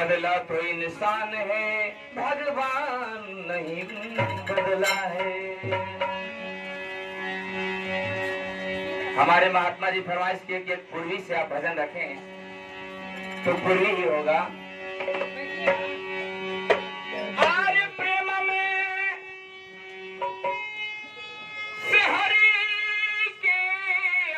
बदला तो इंसान है, भगवान नहीं बदला है। हमारे महात्मा जी फरमाइश किए कि पूर्वी से आप भजन रखें तो पूर्वी ही होगा। आर्य प्रेम में से हरि के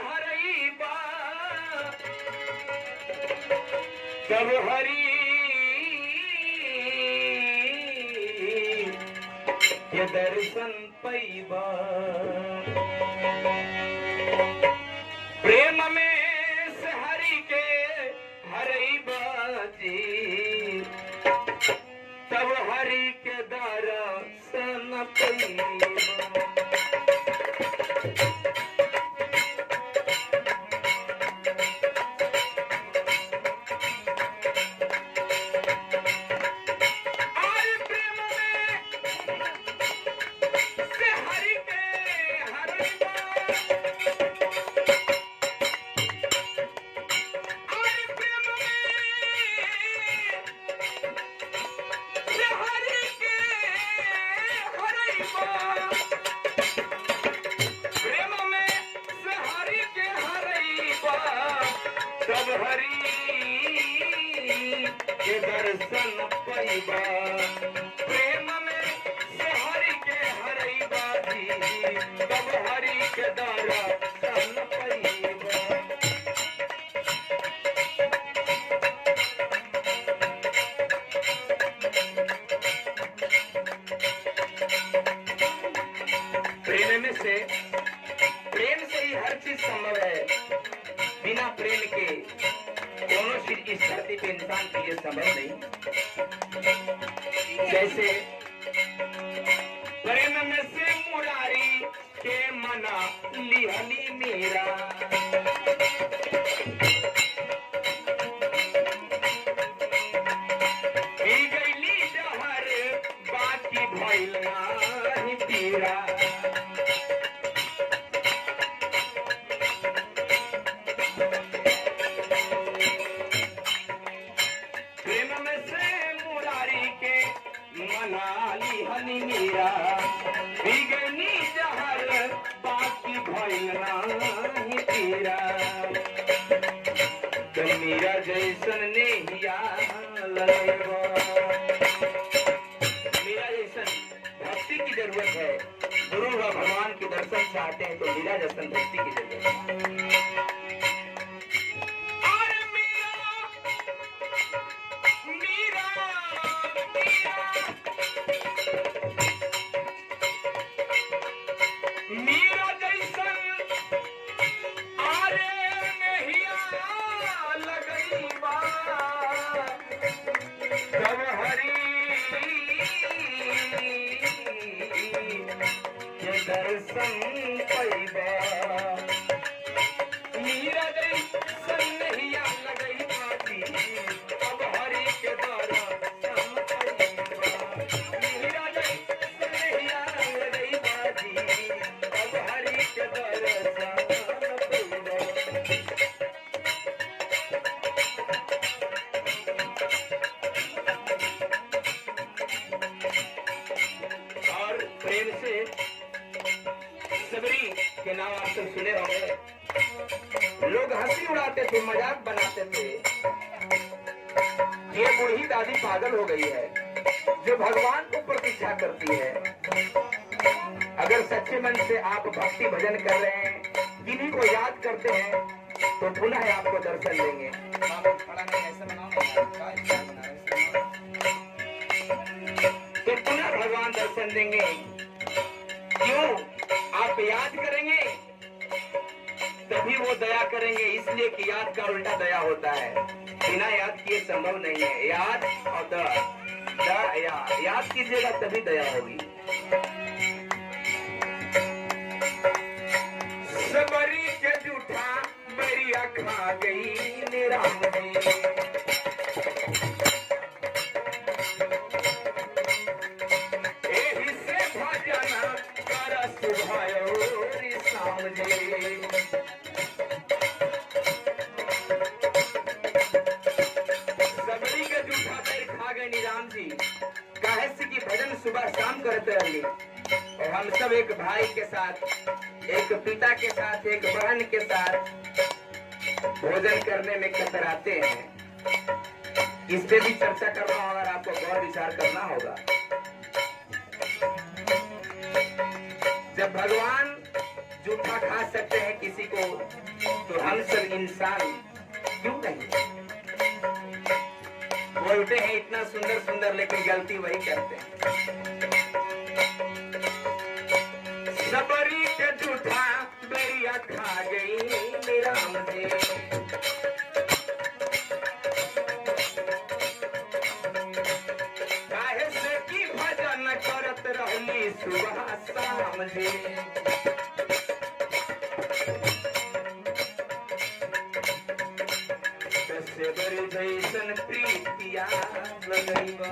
हरई बा, जब हरि के दर्शन पैबा। प्रेम में से हरि के हरई बाजी, तब हरि के दर्शन पैबा। तब हरि के दर्शन पैबा। प्रेम में से हरि के हरई बाजी, तब हरि के दर्शन पैबा। प्रेम से ही हर चीज संभव है। बिना प्रेम के दोनों चीज इस धरती पे इंसान के लिए संभव नहीं। जैसे प्रेम में से मुरारी के मना लिहली मेरा, पी गईली जहर बाकी भइल नाही पीरा। मनाली हनी मीरा, बिगनी जहर बाकी भइल नाही पीरा। तो मीरा जैसन नेहिया लगेगा। मीरा जैसन भक्ति की जरूरत है। गुरु व भगवान के दर्शन चाहते हैं तो मीरा जैसन भक्ति की जरूरत है। दर्शन पैबा। मीरा जैसन नहिया लगई बाजी, अब हरि के दर्शन पैबा। मीरा जैसन नहिया लगई बाजी, अब हरि के दर्शन पैबा। और प्रेम से सबरी के नाम आप सब सुने होंगे। लोग हंसी उड़ाते थे, मजाक बनाते थे। ये बूढ़ी दादी पागल हो गई है जो भगवान को प्रतीक्षा करती है। अगर सच्चे मन से आप भक्ति भजन कर रहे हैं, किन्हीं को याद करते हैं, तो पुनः आपको दर्शन देंगे। तो पुनः भगवान दर्शन देंगे। क्यों? आप याद करेंगे तभी वो दया करेंगे, इसलिए कि याद का उल्टा दया होता है। बिना याद किए संभव नहीं है। याद और याद कीजिएगा तभी दया होगी। सबरी के जूठा बरिया खा गई निराम जी, सबरी के जूठा और हम सब एक भाई के साथ, एक पिता के साथ, एक बहन के साथ भोजन करने में कतराते हैं। इस पे भी चर्चा करना होगा, आपको गौर विचार करना होगा। जब भगवान जूठा खा सकते हैं किसी को, तो हम सब इंसान क्यों नहीं? बोलते हैं इतना सुंदर सुंदर, लेकिन गलती वही करते हैं। सबरी के जूठा बेरिया खा गई राम जी, काहे से की भजन करत रहली सुबह शाम जी। सेबर जैसन प्रीतिया लगैबा,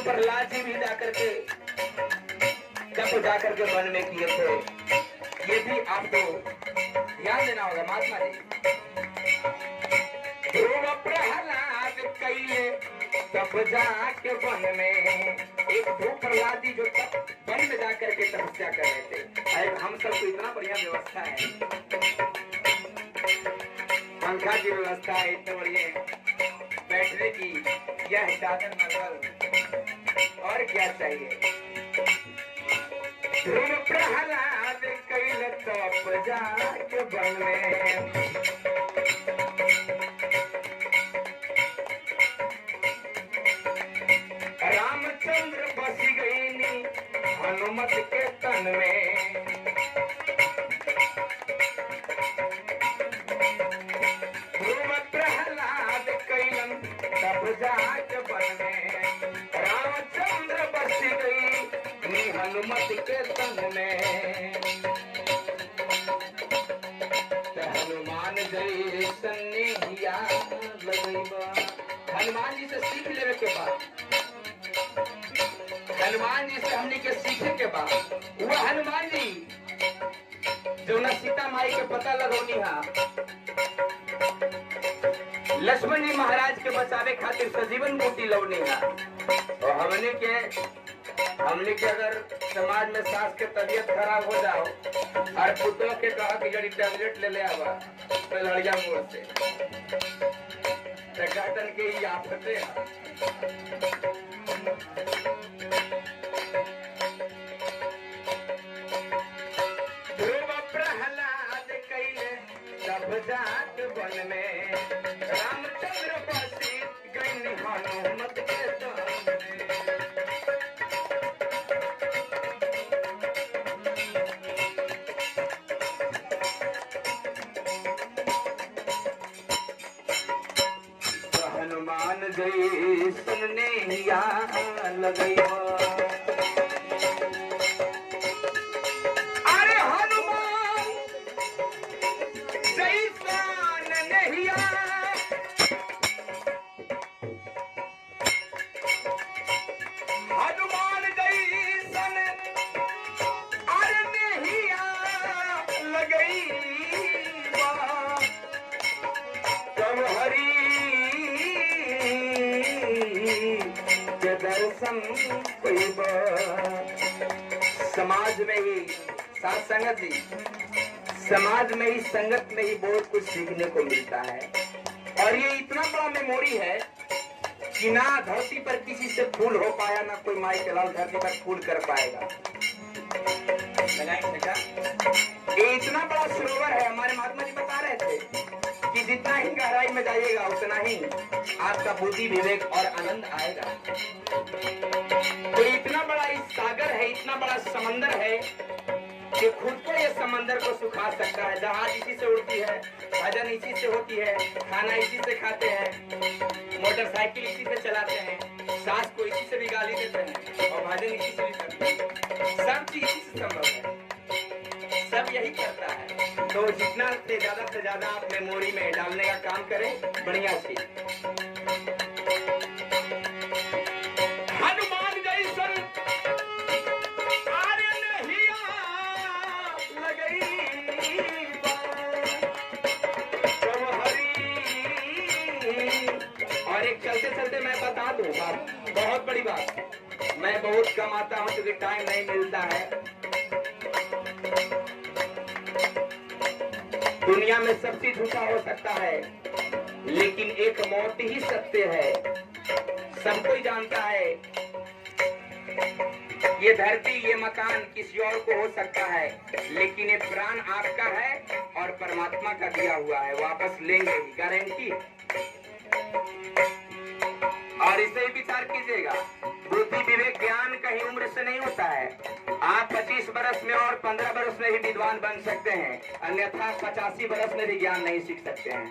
प्रहलाद जी भी जाकर के जब जाकर के वन में किए थे, ये भी आपको ध्यान देना होगा महात्मा जी। ध्रुव प्रहलाद कैले तब जाके वन में, एक ध्रुव प्रहलाद जी जो वन में जाकर के तपस्या कर रहे थे। हम सबको इतना बढ़िया व्यवस्था है, पंखा की व्यवस्था है, इतने बढ़िया बैठने की, यह चादर नजर और क्या चाहिए। ध्रुव प्रहलाद कैल तप जाके वन में, रामचंद्र बस गई हनुमत के तन में। ध्रुव प्रहलाद कैलन तप जाके वन में, रामचंद्र बस गई हनुमत के तन में। हनुमान जैसन नेहिया लगैबा, हनुमान जी से सीख लेवे के बाद, हनुमान जी से हमने के सीखे के बाद, वह हनुमान जी जो न सीता माई के पता लगौनी हा, लक्ष्मण जी महाराज के बचावे खातिर सजीवन बूटी लौनी हा। और हमने के अगर समाज में सास के तबीयत खराब हो जाओ और पुतों के कहा कि जड़ी टैबलेट ले ले आवा तो लड़िया मोड़ से कहतन के ही आफते। ध्रुव प्रहलाद कैले तब जात वन में, रामचंद्र बसी गई हनुमत के तन में। हनुमान जैसन नेहिया लगैबा, अरे हनुमान जैसन नेहिया, हनुमान जैसन अरे नेहिया लगैबा। जब हरि के दर्शन समाज में ही साथ संगत जी, समाज में ही, संगत में ही बहुत कुछ सीखने को मिलता है। और ये इतना बड़ा मेमोरी है कि ना धरती पर किसी से फूल हो पाया, ना कोई माई के लाल धरती पर फूल कर पाएगा। ये इतना बड़ा सरोवर है। हमारे महात्मा जी बता रहे थे कि जितना ही गहराई में जाइएगा उतना ही आपका बुद्धि, विवेक और आनंद आएगा। तो इतना बड़ा इस सागर है, इतना बड़ा समंदर है कि खुद को ये समंदर को सुखा सकता है। जहाज इसी से उड़ती है, भजन इसी से होती है, खाना इसी से खाते हैं, मोटरसाइकिल इसी से चलाते हैं, सास को इसी से भी गाली देते हैं और भजन इसी से भी करते हैं। सब चीज इसी से संभव है, सब यही करता है। तो जितना से ज्यादा आप मेमोरी में डालने का काम करें, बढ़िया से। हनुमान जैसन चलते चलते मैं बता दूं बात, बहुत बड़ी बात। मैं बहुत कम आता हूं क्योंकि टाइम नहीं मिलता है। दुनिया में सब चीज झूठा हो सकता है, लेकिन एक मौत ही सत्य है। सब कोई जानता है ये धरती, ये मकान किसी और को हो सकता है, लेकिन ये प्राण आपका है और परमात्मा का दिया हुआ है, वापस लेंगे ही, गारंटी। और इसे ही विचार कीजिएगा, बुद्धि, विवेक, ज्ञान कहीं उम्र से नहीं होता है। आप 25 बरस में और 15 बरस में भी विद्वान बन सकते हैं, अन्यथा 85 बरस में भी ज्ञान नहीं सीख सकते हैं।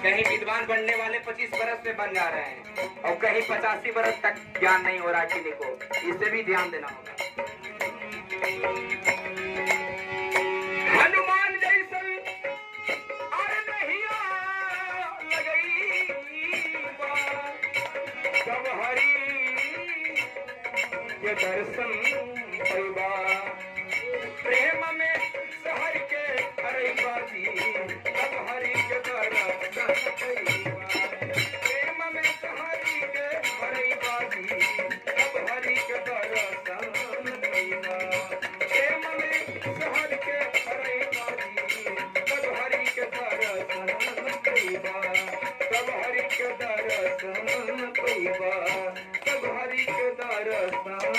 कहीं विद्वान बनने वाले 25 बरस में बन जा रहे हैं और कहीं 85 बरस तक ज्ञान नहीं हो रहा किसी को। इसे भी ध्यान देना होगा। हनुमान जैसन सब हरि के दर्शन पैबा, प्रेम में सहर के हरि बाजी, सब हरि के दर्शन पैबा, प्रेम में सहरी के हरि बाजी, सब हरि के दर्शन पैबा, प्रेम में सहर के हरि बाजी, सब हरि के दर्शन पैबा, सब हरि के दर्शन पैबा, सब हरि के दर्शन